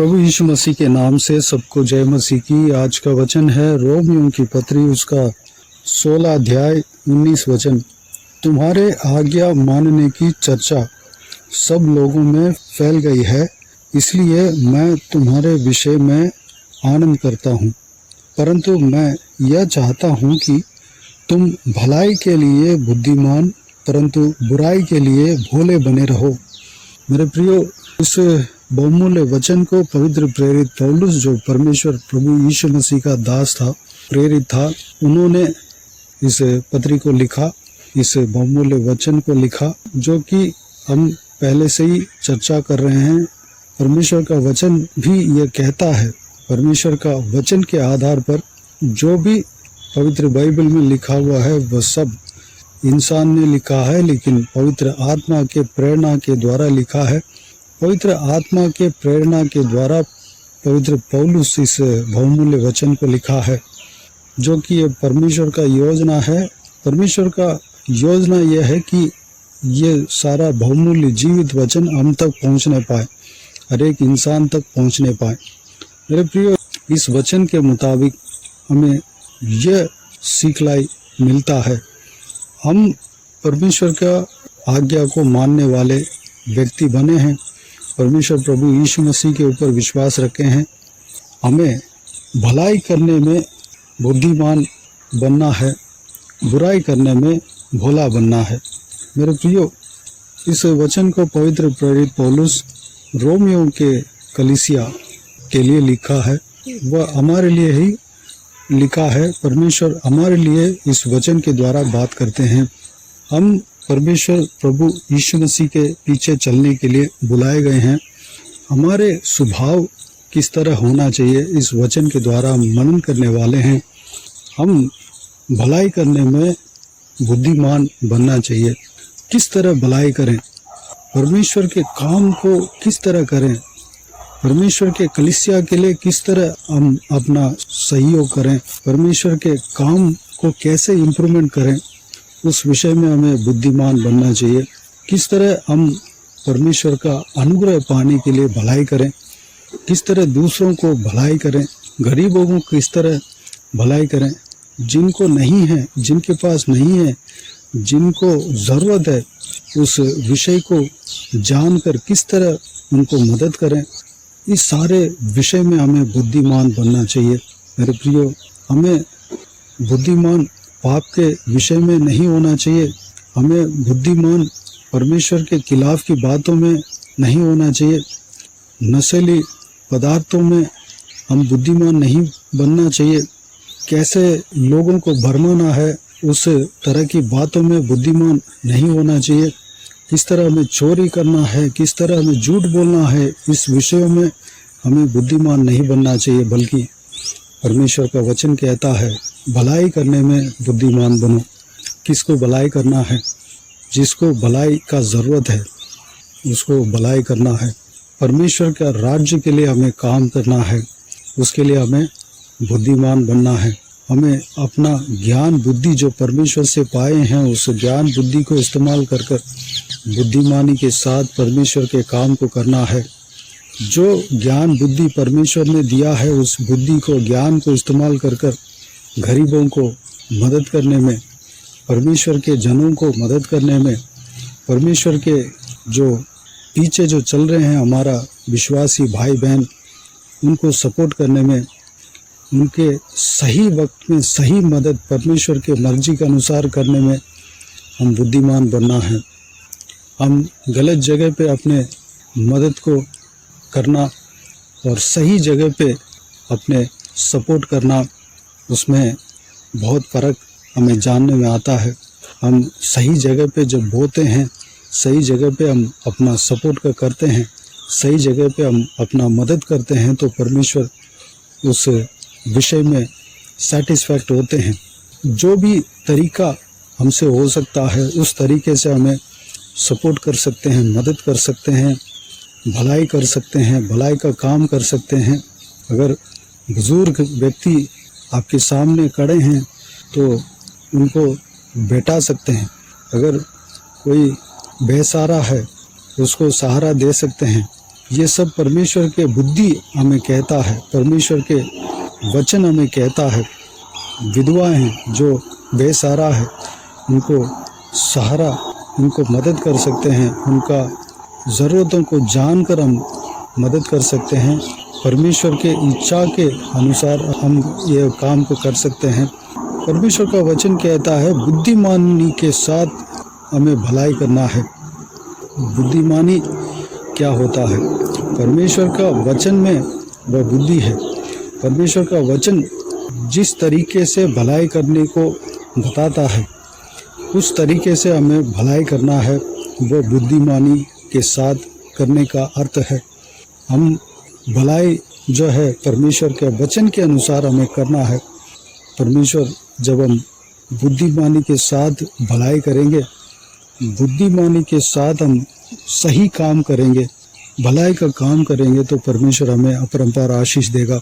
प्रभु यीशु मसीह के नाम से सबको जय मसीह की। आज का वचन है रोमियों की पत्री, उसका 16 अध्याय 19 वचन। तुम्हारे आज्ञा मानने की चर्चा सब लोगों में फैल गई है, इसलिए मैं तुम्हारे विषय में आनंद करता हूँ। परंतु मैं यह चाहता हूँ कि तुम भलाई के लिए बुद्धिमान परंतु बुराई के लिए भोले बने रहो। मेरे प्रियो, इस बहुमूल्य वचन को पवित्र प्रेरित पौलुस, जो परमेश्वर प्रभु यीशु मसीह का दास था, प्रेरित था, उन्होंने इस पत्री को लिखा, इस बहुमूल्य वचन को लिखा, जो कि हम पहले से ही चर्चा कर रहे हैं। परमेश्वर का वचन भी यह कहता है, परमेश्वर का वचन के आधार पर जो भी पवित्र बाइबल में लिखा हुआ है वह सब इंसान ने लिखा है, लेकिन पवित्र आत्मा के प्रेरणा के द्वारा लिखा है। पवित्र आत्मा के प्रेरणा के द्वारा पवित्र पौलुस इस बहुमूल्य वचन को लिखा है, जो कि ये परमेश्वर का योजना है। परमेश्वर का योजना यह है कि ये सारा बहुमूल्य जीवित वचन हम तक पहुंचने पाए, हर एक इंसान तक पहुंचने पाए। मेरे प्रियो, इस वचन के मुताबिक हमें यह सिखलाई मिलता है, हम परमेश्वर का आज्ञा को मानने वाले व्यक्ति बने हैं, परमेश्वर प्रभु यीशु मसीह के ऊपर विश्वास रखे हैं। हमें भलाई करने में बुद्धिमान बनना है, बुराई करने में भोला बनना है। मेरे प्रियो, इस वचन को पवित्र प्रेरित पौलुस रोमियों के कलीसिया के लिए लिखा है, वह हमारे लिए ही लिखा है। परमेश्वर हमारे लिए इस वचन के द्वारा बात करते हैं। हम परमेश्वर प्रभु यीशु मसीह के पीछे चलने के लिए बुलाए गए हैं। हमारे स्वभाव किस तरह होना चाहिए, इस वचन के द्वारा हम मनन करने वाले हैं। हम भलाई करने में बुद्धिमान बनना चाहिए। किस तरह भलाई करें, परमेश्वर के काम को किस तरह करें, परमेश्वर के कलीसिया के लिए किस तरह हम अपना सहयोग करें, परमेश्वर के काम को कैसे इम्प्रूवमेंट करें, उस विषय में हमें बुद्धिमान बनना चाहिए। किस तरह हम परमेश्वर का अनुग्रह पाने के लिए भलाई करें, किस तरह दूसरों को भलाई करें, गरीबों को किस तरह भलाई करें, जिनको नहीं है, जिनके पास नहीं है, जिनको ज़रूरत है, उस विषय को जानकर किस तरह उनको मदद करें। इस सारे विषय में हमें बुद्धिमान बनना चाहिए। मेरे प्रियो, हमें बुद्धिमान पाप के विषय में नहीं होना चाहिए, हमें बुद्धिमान परमेश्वर के खिलाफ की बातों में नहीं होना चाहिए, नशीली पदार्थों में हम बुद्धिमान नहीं बनना चाहिए, कैसे लोगों को भरमाना है उस तरह की बातों में बुद्धिमान नहीं होना चाहिए, किस तरह हमें चोरी करना है, किस तरह हमें झूठ बोलना है, इस विषयों में हमें बुद्धिमान नहीं बनना चाहिए। बल्कि परमेश्वर का वचन कहता है, भलाई करने में बुद्धिमान बनो। किसको भलाई करना है, जिसको भलाई का ज़रूरत है उसको भलाई करना है। परमेश्वर का राज्य के लिए हमें काम करना है, उसके लिए हमें बुद्धिमान बनना है। हमें अपना ज्ञान बुद्धि जो परमेश्वर से पाए हैं, उस ज्ञान बुद्धि को इस्तेमाल कर बुद्धिमानी के साथ परमेश्वर के काम को करना है। जो ज्ञान बुद्धि परमेश्वर ने दिया है, उस बुद्धि को, ज्ञान को इस्तेमाल कर गरीबों को मदद करने में, परमेश्वर के जनों को मदद करने में, परमेश्वर के जो पीछे जो चल रहे हैं हमारा विश्वासी भाई बहन, उनको सपोर्ट करने में, उनके सही वक्त में सही मदद परमेश्वर के मर्जी के अनुसार करने में हम बुद्धिमान बनना है। हम गलत जगह पे अपने मदद को करना और सही जगह पे अपने सपोर्ट करना, उसमें बहुत फ़र्क हमें जानने में आता है। हम सही जगह पे जब बोते हैं, सही जगह पे हम अपना सपोर्ट करते हैं, सही जगह पे हम अपना मदद करते हैं, तो परमेश्वर उस विषय में सेटिस्फैक्ट होते हैं। जो भी तरीका हमसे हो सकता है उस तरीके से हमें सपोर्ट कर सकते हैं, मदद कर सकते हैं, भलाई कर सकते हैं, भलाई का काम कर सकते हैं। अगर बुज़ुर्ग व्यक्ति आपके सामने खड़े हैं तो उनको बैठा सकते हैं, अगर कोई बेसहारा है उसको सहारा दे सकते हैं, ये सब परमेश्वर के बुद्धि हमें कहता है, परमेश्वर के वचन हमें कहता है। विधवा हैं जो बेसहारा है, उनको सहारा, उनको मदद कर सकते हैं, उनका ज़रूरतों को जानकर हम मदद कर सकते हैं। परमेश्वर के इच्छा के अनुसार हम ये काम को कर सकते हैं। परमेश्वर का वचन कहता है बुद्धिमानी के साथ हमें भलाई करना है। बुद्धिमानी क्या होता है? परमेश्वर का वचन में वह बुद्धि है। परमेश्वर का वचन जिस तरीके से भलाई करने को बताता है, उस तरीके से हमें भलाई करना है, वो बुद्धिमानी के साथ करने का अर्थ है। हम भलाई जो है परमेश्वर के वचन के अनुसार हमें करना है। परमेश्वर जब हम बुद्धिमानी के साथ भलाई करेंगे, बुद्धिमानी के साथ हम सही काम करेंगे, भलाई का काम करेंगे, तो परमेश्वर हमें अपरंपार आशीष देगा।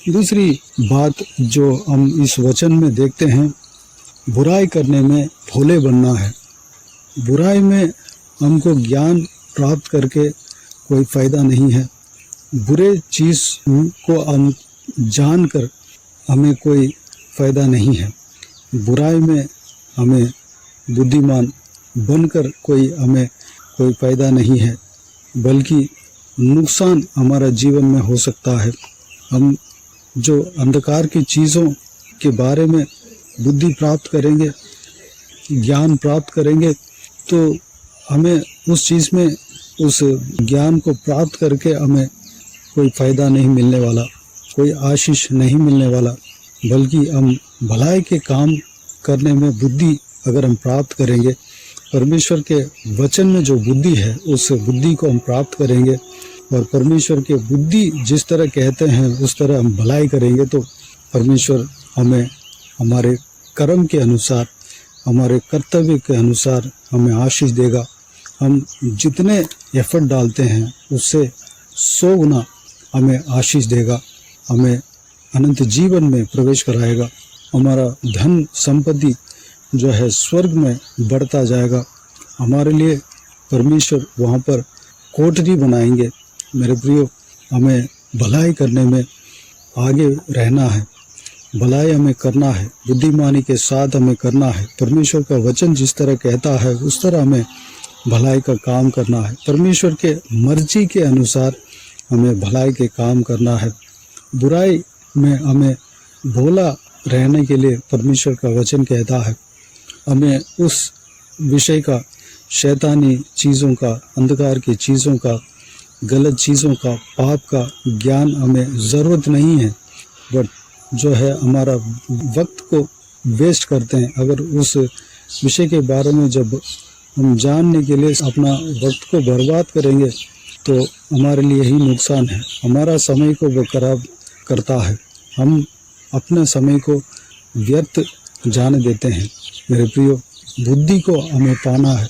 दूसरी बात जो हम इस वचन में देखते हैं, बुराई करने में भोले बनना है। बुराई में हमको ज्ञान प्राप्त करके कोई फ़ायदा नहीं है। बुरे चीज़ को हम जानकर हमें कोई फ़ायदा नहीं है। बुराई में हमें बुद्धिमान बनकर हमें कोई फ़ायदा नहीं है, बल्कि नुकसान हमारा जीवन में हो सकता है। हम जो अंधकार की चीज़ों के बारे में बुद्धि प्राप्त करेंगे, ज्ञान प्राप्त करेंगे, तो हमें उस चीज़ में उस ज्ञान को प्राप्त करके हमें कोई फ़ायदा नहीं मिलने वाला, कोई आशीष नहीं मिलने वाला, बल्कि हम भलाई के काम करने में बुद्धि अगर हम प्राप्त करेंगे, परमेश्वर के वचन में जो बुद्धि है उस बुद्धि को हम प्राप्त करेंगे, और परमेश्वर के बुद्धि जिस तरह कहते हैं उस तरह हम भलाई करेंगे, तो परमेश्वर हमें हमारे कर्म के अनुसार, हमारे कर्तव्य के अनुसार हमें आशीष देगा। हम जितने एफर्ट डालते हैं उससे 100 गुना हमें आशीष देगा, हमें अनंत जीवन में प्रवेश कराएगा। हमारा धन संपत्ति जो है स्वर्ग में बढ़ता जाएगा। हमारे लिए परमेश्वर वहाँ पर कोठरी बनाएंगे। मेरे प्रियो, हमें भलाई करने में आगे रहना है, भलाई हमें करना है, बुद्धिमानी के साथ हमें करना है। परमेश्वर का वचन जिस तरह कहता है उस तरह हमें भलाई का काम करना है। परमेश्वर के मर्जी के अनुसार हमें भलाई के काम करना है। बुराई में हमें भोला रहने के लिए परमेश्वर का वचन कहता है। हमें उस विषय का, शैतानी चीज़ों का, अंधकार की चीज़ों का, गलत चीज़ों का, पाप का ज्ञान हमें ज़रूरत नहीं है। बट जो है हमारा वक्त को वेस्ट करते हैं। अगर उस विषय के बारे में जब हम जानने के लिए अपना वक्त को बर्बाद करेंगे तो हमारे लिए ही नुकसान है। हमारा समय को वो खराब करता है। हम अपने समय को व्यर्थ जाने देते हैं। मेरे प्रियो, बुद्धि को हमें पाना है,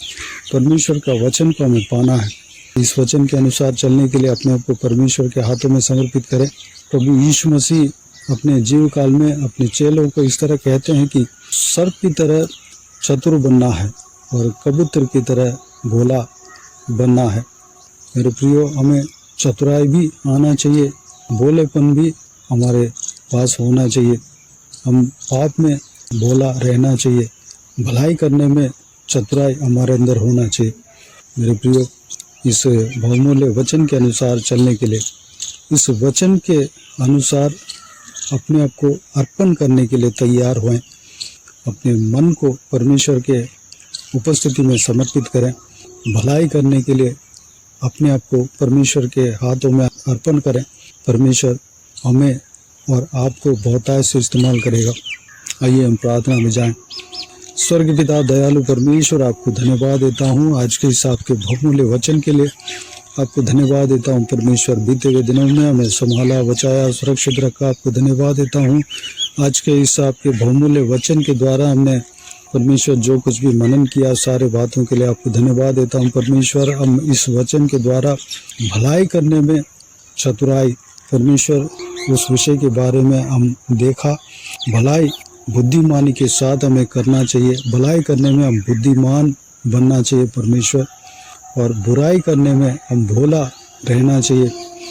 परमेश्वर का वचन को हमें पाना है। इस वचन के अनुसार चलने के लिए अपने आप को परमेश्वर के हाथों में समर्पित करें। प्रभु यीशु मसीह अपने जीव काल में अपने चेलों को इस तरह कहते हैं कि सर्प की तरह चतुर बनना है और कबूतर की तरह भोला बनना है। मेरे प्रियो, हमें चतुराई भी आना चाहिए, भोलेपन भी हमारे पास होना चाहिए। हम पाप में भोला रहना चाहिए, भलाई करने में चतुराई हमारे अंदर होना चाहिए। मेरे प्रियो, इस बहुमूल्य वचन के अनुसार चलने के लिए, इस वचन के अनुसार अपने आप को अर्पण करने के लिए तैयार होएं। अपने मन को परमेश्वर के उपस्थिति में समर्पित करें। भलाई करने के लिए अपने आप को परमेश्वर के हाथों में अर्पण करें। परमेश्वर हमें और आपको बहुतायत से इस्तेमाल करेगा। आइए हम प्रार्थना में जाएं। स्वर्ग पिता दयालु परमेश्वर, आपको धन्यवाद देता हूँ आज के इस आपके बहुमूल्य वचन के लिए। आपको धन्यवाद देता हूँ परमेश्वर, बीते हुए दिनों में हमें संभाला, बचाया, सुरक्षित रखा। आपको धन्यवाद देता हूँ आज के इस आपके बहुमूल्य वचन के द्वारा हमने परमेश्वर जो कुछ भी मनन किया, सारे बातों के लिए आपको धन्यवाद देता हूँ परमेश्वर। हम इस वचन के द्वारा भलाई करने में चतुराई, परमेश्वर उस विषय के बारे में हम देखा। भलाई बुद्धिमानी के साथ हमें करना चाहिए। भलाई करने में हम बुद्धिमान बनना चाहिए परमेश्वर, और बुराई करने में हम भोला रहना चाहिए।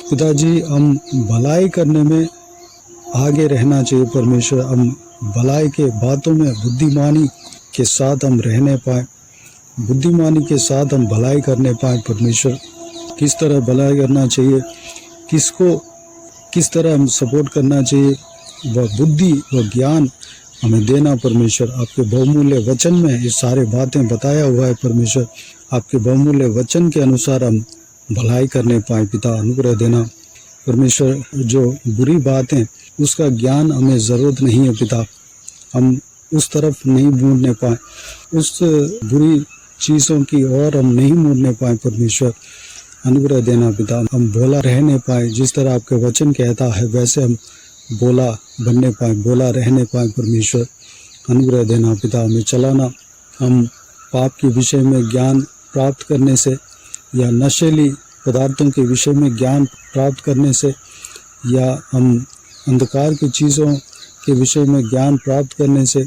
पिताजी, हम भलाई करने में आगे रहना चाहिए परमेश्वर। हम भलाई के बातों में बुद्धिमानी के साथ हम रहने पाए, बुद्धिमानी के साथ हम भलाई करने पाए परमेश्वर। किस तरह भलाई करना चाहिए, किसको किस तरह हम सपोर्ट करना चाहिए, वह बुद्धि व ज्ञान हमें देना परमेश्वर। आपके बहुमूल्य वचन में ये सारे बातें बताया हुआ है परमेश्वर। आपके बहुमूल्य वचन के अनुसार हम भलाई करने पाए पिता, अनुग्रह देना परमेश्वर। जो बुरी बातें उसका ज्ञान हमें ज़रूरत नहीं है पिता, हम उस तरफ नहीं मुड़ने पाए, उस बुरी चीज़ों की ओर हम नहीं मुड़ने पाए परमेश्वर, अनुग्रह देना पिता। हम भोला रहने पाए, जिस तरह आपके वचन कहता है वैसे हम भोला बनने पाए, भोला रहने पाए परमेश्वर, अनुग्रह देना पिता। हमें चलाना, हम पाप के विषय में ज्ञान प्राप्त करने से या नशीली पदार्थों के विषय में ज्ञान प्राप्त करने से या हम अंधकार की चीज़ों के विषय में ज्ञान प्राप्त करने से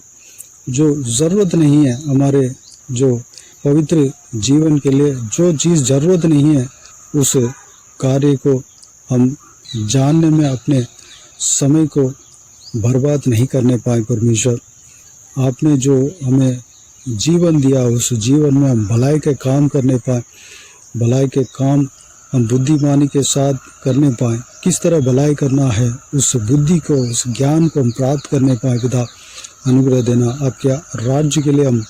जो ज़रूरत नहीं है हमारे जो पवित्र जीवन के लिए, जो चीज़ ज़रूरत नहीं है उस कार्य को हम जानने में अपने समय को बर्बाद नहीं करने पाए परमेश्वर। आपने जो हमें जीवन दिया उस जीवन में हम भलाई के काम करने पाए, भलाई के काम हम बुद्धिमानी के साथ करने पाए। किस तरह भलाई करना है उस बुद्धि को, उस ज्ञान को हम प्राप्त करने पाए पिता, अनुग्रह देना। आपके राज्य के लिए हम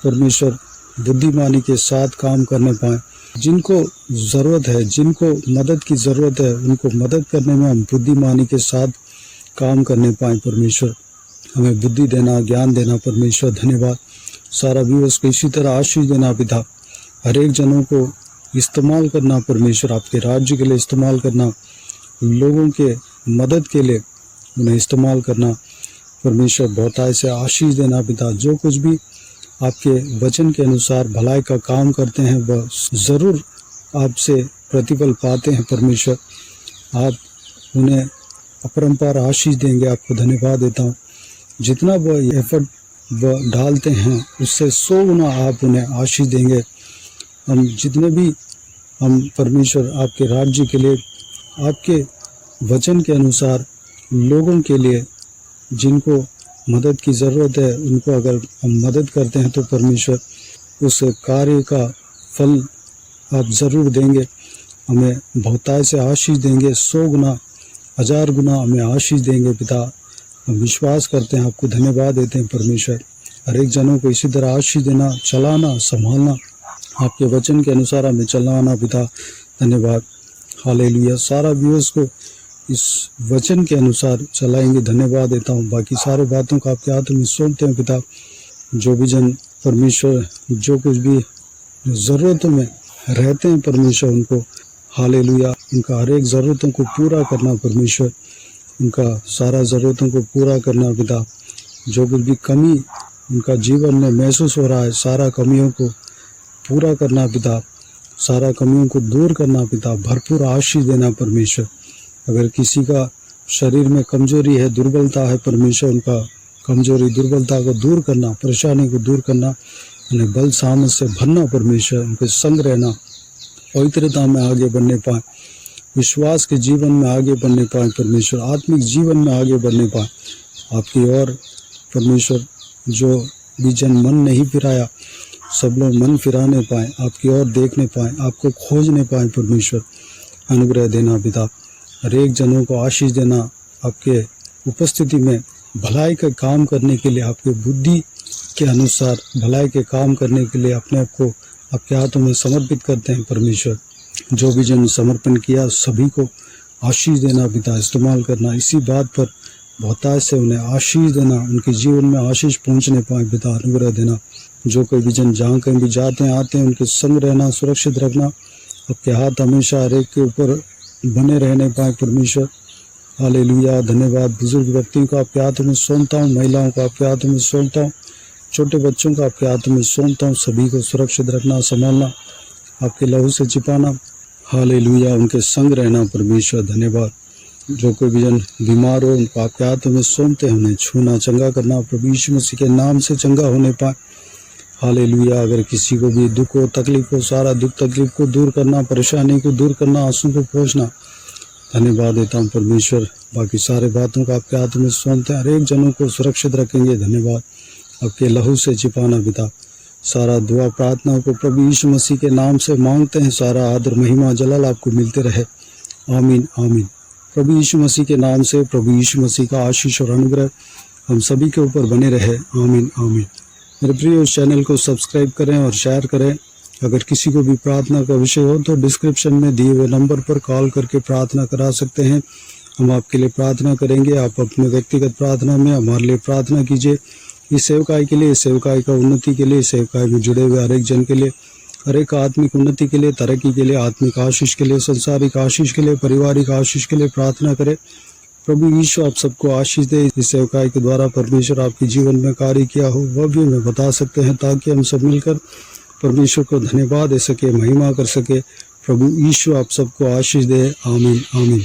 परमेश्वर बुद्धिमानी के साथ काम करने पाए। जिनको ज़रूरत है, जिनको मदद की ज़रूरत है, उनको मदद करने में हम बुद्धिमानी के साथ काम करने पाए परमेश्वर। हमें बुद्धि देना, ज्ञान देना परमेश्वर, धन्यवाद। सारा व्यूअर्स को इसी तरह आशीष देना पिता, हर एक जनों को इस्तेमाल करना परमेश्वर, आपके राज्य के लिए इस्तेमाल करना, लोगों के मदद के लिए उन्हें इस्तेमाल करना परमेश्वर। बहुतायत से आशीष देना पिता। जो कुछ भी आपके वचन के अनुसार भलाई का काम करते हैं वह ज़रूर आपसे प्रतिफल पाते हैं परमेश्वर। आप उन्हें अपरंपार आशीष देंगे, आपको धन्यवाद देता हूँ। जितना वह एफर्ट वह डालते हैं उससे 100 गुना आप उन्हें आशीष देंगे। हम जितने भी हम परमेश्वर आपके राज्य के लिए, आपके वचन के अनुसार लोगों के लिए जिनको मदद की ज़रूरत है उनको अगर हम मदद करते हैं तो परमेश्वर उस कार्य का फल आप ज़रूर देंगे, हमें बहुतायत से आशीष देंगे, 100 गुना 1000 गुना हमें आशीष देंगे पिता। हम विश्वास करते हैं, आपको धन्यवाद देते हैं परमेश्वर। हर एक जनों को इसी तरह आशीष देना, चलाना, संभालना, आपके वचन के अनुसार हमें चलाना पिता, धन्यवाद। हालेलुया। सारा व्यूअर्स को इस वचन के अनुसार चलाएंगे, धन्यवाद देता हूँ। बाकी सारे बातों को आपके हाथ में सौंपते हैं पिता। जो भी जन परमेश्वर जो कुछ भी ज़रूरतों में रहते हैं परमेश्वर, उनको हालेलुया, उनका हर एक ज़रूरतों को पूरा करना परमेश्वर, उनका सारा ज़रूरतों को पूरा करना पिता। जो कुछ भी कमी उनका जीवन में महसूस हो रहा है, सारा कमियों को पूरा करना पिता, सारा कमियों को दूर करना पिता, भरपूर आशीष देना परमेश्वर। अगर किसी का शरीर में कमजोरी है, दुर्बलता है परमेश्वर, उनका कमजोरी दुर्बलता को दूर करना, परेशानी को दूर करना, उन्हें बल सामर्थ से भरना परमेश्वर, उनके संग रहना, पवित्रता में आगे बढ़ने पाए, विश्वास के जीवन में आगे बढ़ने पाए परमेश्वर, आत्मिक जीवन में आगे बढ़ने पाए आपकी ओर परमेश्वर। जो भी जन मन नहीं फिराया, सब लोग मन फिराने पाए, आपकी ओर देखने पाए, आपको खोजने पाए परमेश्वर, अनुग्रह देना पिता। हर एक जनों को आशीष देना, आपके उपस्थिति में भलाई का काम करने के लिए, आपके बुद्धि के अनुसार भलाई के काम करने के लिए अपने आप को आपके हाथों में समर्पित करते हैं परमेश्वर। जो भी जन समर्पण किया सभी को आशीष देना पिता, इस्तेमाल करना, इसी बात पर बहुतायत से उन्हें आशीष देना, उनके जीवन में आशीष पहुंचने पाए पिता, अनुग्रह देना। जो कोई भी जन जहाँ कहीं भी जाते हैं आते हैं, उनके संग रहना, सुरक्षित रखना, आपके हाथ हमेशा हर एक के ऊपर बने रहने पाए परमेश्वर। हालेलुया, धन्यवाद। बुजुर्ग व्यक्तियों को आपके हाथों में सौंपता हूँ, महिलाओं को आपके हाथों में सौंपता हूँ, छोटे बच्चों को आपके हाथों में सौंपता हूँ। सभी को सुरक्षित रखना, संभालना, आपके लहू से छिपाना। हालेलुया, उनके संग रहना परमेश्वर, धन्यवाद। जो कोई भी जन बीमार हो उनको आपके हाथों में सौंपते हैं, उन्हें छूना, चंगा करना, प्रभु यीशु मसीह के नाम से चंगा होने पाए। हालेलुया। अगर किसी को भी दुख हो, तकलीफ हो, सारा दुख तकलीफ को दूर करना, परेशानी को दूर करना, आंसू को पोंछना, धन्यवाद देता हूँ परमेश्वर। बाकी सारे बातों का आपके हाथ में सौंपते हैं, हर एक जनों को सुरक्षित रखेंगे। धन्यवाद आपके लहू से छिपाना पिता। सारा दुआ प्रार्थना को प्रभु यीशु मसीह के नाम से मांगते हैं। सारा आदर महिमा जलाल आपको मिलते रहे। आमीन आमीन। प्रभु यीशु मसीह के नाम से प्रभु यीशु मसीह का आशीष और अनुग्रह हम सभी के ऊपर बने रहे। आमीन आमीन। मेरे प्रिय, उस चैनल को सब्सक्राइब करें और शेयर करें। अगर किसी को भी प्रार्थना का विषय हो तो डिस्क्रिप्शन में दिए हुए नंबर पर कॉल करके प्रार्थना करा सकते हैं। हम आपके लिए प्रार्थना करेंगे। आप अपने व्यक्तिगत प्रार्थना में हमारे लिए प्रार्थना कीजिए। इस सेवकाई के लिए, इस सेवकाई का उन्नति के लिए, इस सेवकाई में जुड़े हुए हर एक जन के लिए, हर एक आत्मिक उन्नति के लिए, तरक्की के लिए, आत्मिक आशीष के लिए, संसारिक आशीष के लिए, पारिवारिक आशीष के लिए प्रार्थना करें। प्रभु यीशु आप सबको आशीष दे। इस सेवकाई के द्वारा परमेश्वर आपके जीवन में कार्य किया हो वह भी हमें बता सकते हैं, ताकि हम सब मिलकर परमेश्वर को धन्यवाद दे सके, महिमा कर सके। प्रभु यीशु आप सबको आशीष दे। आमीन आमीन।